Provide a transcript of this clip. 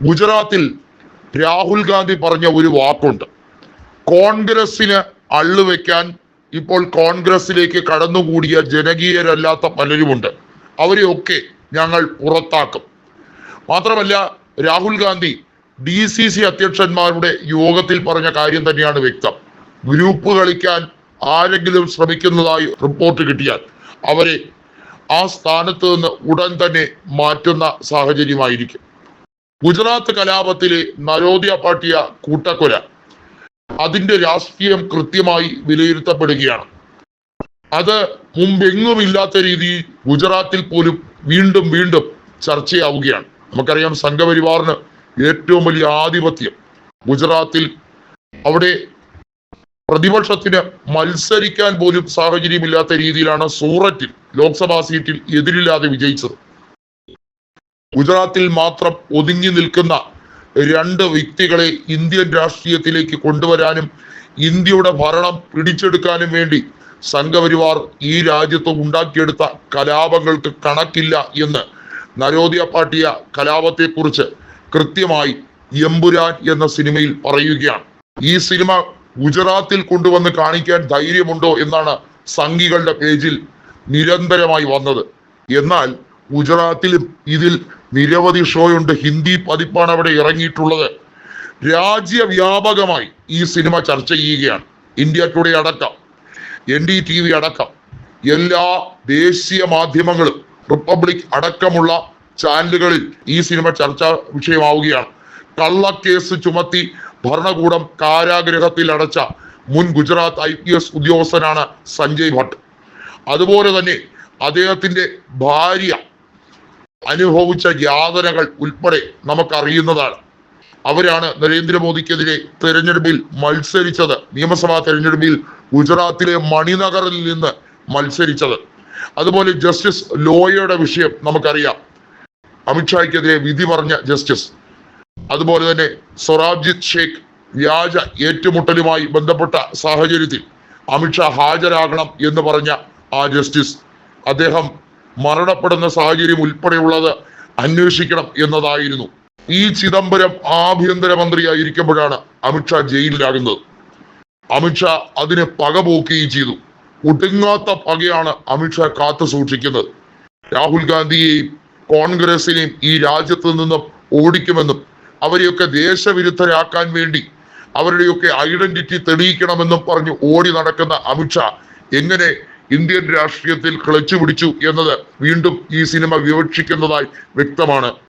ഗുജറാത്തിൽ രാഹുൽ ഗാന്ധി പറഞ്ഞ ഒരു വാക്കുണ്ട്. കോൺഗ്രസിന് അള്ളുവെക്കാൻ ഇപ്പോൾ കോൺഗ്രസിലേക്ക് കടന്നുകൂടിയ ജനകീയരല്ലാത്ത പലരുമുണ്ട്. അവരെയൊക്കെ ഞങ്ങൾ പുറത്താക്കും. മാത്രമല്ല, രാഹുൽ ഗാന്ധി DCC അധ്യക്ഷന്മാരുടെ യോഗത്തിൽ പറഞ്ഞ കാര്യം തന്നെയാണ് വ്യക്തം. ഗ്രൂപ്പ് കളിക്കാൻ ആരെങ്കിലും ശ്രമിക്കുന്നതായി റിപ്പോർട്ട് കിട്ടിയാൽ അവരെ ആ സ്ഥാനത്ത് നിന്ന് ഉടൻ തന്നെ മാറ്റുന്ന സാഹചര്യമായിരിക്കും. ഗുജറാത്ത് കലാപത്തിലെ നരോദയ പാട്ടിയ കൂട്ടക്കൊല, അതിന്റെ രാഷ്ട്രീയം കൃത്യമായി വിലയിരുത്തപ്പെടുകയാണ്. അത് മുമ്പെങ്ങുമില്ലാത്ത രീതിയിൽ ഗുജറാത്തിൽ പോലും വീണ്ടും വീണ്ടും ചർച്ചയാവുകയാണ്. നമുക്കറിയാം, സംഘപരിവാറിന് ഏറ്റവും വലിയ ആധിപത്യം ഗുജറാത്തിൽ. അവിടെ പ്രതിപക്ഷത്തിന് മത്സരിക്കാൻ പോലും സാഹചര്യമില്ലാത്ത രീതിയിലാണ് സൂററ്റിൽ ലോക്സഭാ സീറ്റിൽ എതിരില്ലാതെ വിജയിച്ചത്. ഗുജറാത്തിൽ മാത്രം ഒതുങ്ങി നിൽക്കുന്ന രണ്ട് വ്യക്തികളെ ഇന്ത്യൻ രാഷ്ട്രീയത്തിലേക്ക് കൊണ്ടുവരാനും ഇന്ത്യയുടെ ഭരണം പിടിച്ചെടുക്കാനും വേണ്ടി സംഘപരിവാർ ഈ രാജ്യത്ത് ഉണ്ടാക്കിയെടുത്ത കലാപങ്ങൾക്ക് കണക്കില്ല എന്ന് നരോദയ പാട്ടിയ കലാപത്തെക്കുറിച്ച് കൃത്യമായി എമ്പുരാൻ എന്ന സിനിമയിൽ പറയുകയാണ്. ഈ സിനിമ ഗുജറാത്തിൽ കൊണ്ടുവന്ന് കാണിക്കാൻ ധൈര്യമുണ്ടോ എന്നാണ് സംഘികളുടെ പേജിൽ നിരന്തരമായി വന്നത്. എന്നാൽ ഗുജറാത്തിലും ഇതിൽ നിരവധി ഷോയുണ്ട്. ഹിന്ദി പതിപ്പാണ് അവിടെ ഇറങ്ങിയിട്ടുള്ളത്. രാജ്യവ്യാപകമായി ഈ സിനിമ ചർച്ച ചെയ്യുകയാണ്. ഇന്ത്യ ടുഡേ അടക്കം, NDTV അടക്കം എല്ലാ ദേശീയ മാധ്യമങ്ങളും, റിപ്പബ്ലിക് അടക്കമുള്ള ചാനലുകളിൽ ഈ സിനിമ ചർച്ചാ വിഷയമാവുകയാണ്. കള്ളക്കേസ് ചുമത്തി ഭരണകൂടം കാരാഗ്രഹത്തിൽ അടച്ച മുൻ ഗുജറാത്ത് IPS ഉദ്യോഗസ്ഥനാണ് സഞ്ജയ് ഭട്ട്. അതുപോലെ തന്നെ അദ്ദേഹത്തിന്റെ ഭാര്യ അനുഭവിച്ച യാതനകൾ ഉൾപ്പെടെ നമുക്കറിയുന്നതാണ്. അവരാണ് നരേന്ദ്രമോദിക്കെതിരെ തെരഞ്ഞെടുപ്പിൽ മത്സരിച്ചത്. നിയമസഭാ തെരഞ്ഞെടുപ്പിൽ ഗുജറാത്തിലെ മണിനഗറിൽ നിന്ന് മത്സരിച്ചത്. അതുപോലെ ജസ്റ്റിസ് ലോയയുടെ വിഷയം നമുക്കറിയാം. അമിത്ഷായ്ക്കെതിരെ വിധി പറഞ്ഞ ജസ്റ്റിസ്. അതുപോലെ തന്നെ സൊറാബ്ജിത്ത് ഷേഖ് വ്യാജ ഏറ്റുമുട്ടലുമായി ബന്ധപ്പെട്ട സാഹചര്യത്തിൽ അമിത്ഷാ ഹാജരാകണം എന്ന് പറഞ്ഞ ആ ജസ്റ്റിസ്, അദ്ദേഹം മരണപ്പെടുന്ന സാഹചര്യം ഉൾപ്പെടെയുള്ളത് അന്വേഷിക്കണം എന്നതായിരുന്നു. ഈ ചിദംബരം ആഭ്യന്തരമന്ത്രിയായിരിക്കുമ്പോഴാണ് അമിത്ഷാ ജയിലിലാകുന്നത്. അമിത്ഷാ അതിന് പകപോക്കുകയും ചെയ്തു. ഒടുങ്ങാത്ത പകയാണ് അമിത്ഷാ കാത്തു സൂക്ഷിക്കുന്നത്. രാഹുൽ ഗാന്ധിയെയും കോൺഗ്രസിനെയും ഈ രാജ്യത്ത് നിന്നും ഓടിക്കുമെന്നും അവരെയൊക്കെ ദേശവിരുദ്ധരാക്കാൻ വേണ്ടി അവരുടെയൊക്കെ ഐഡന്റിറ്റി തെളിയിക്കണമെന്നും പറഞ്ഞു ഓടി നടക്കുന്ന അമിത്ഷാ എങ്ങനെ ഇന്ത്യൻ രാഷ്ട്രീയത്തിൽ കിളച്ചു പിടിച്ചു എന്നത് വീണ്ടും ഈ സിനിമ വിവക്ഷിക്കുന്നതായി വ്യക്തമാണ്.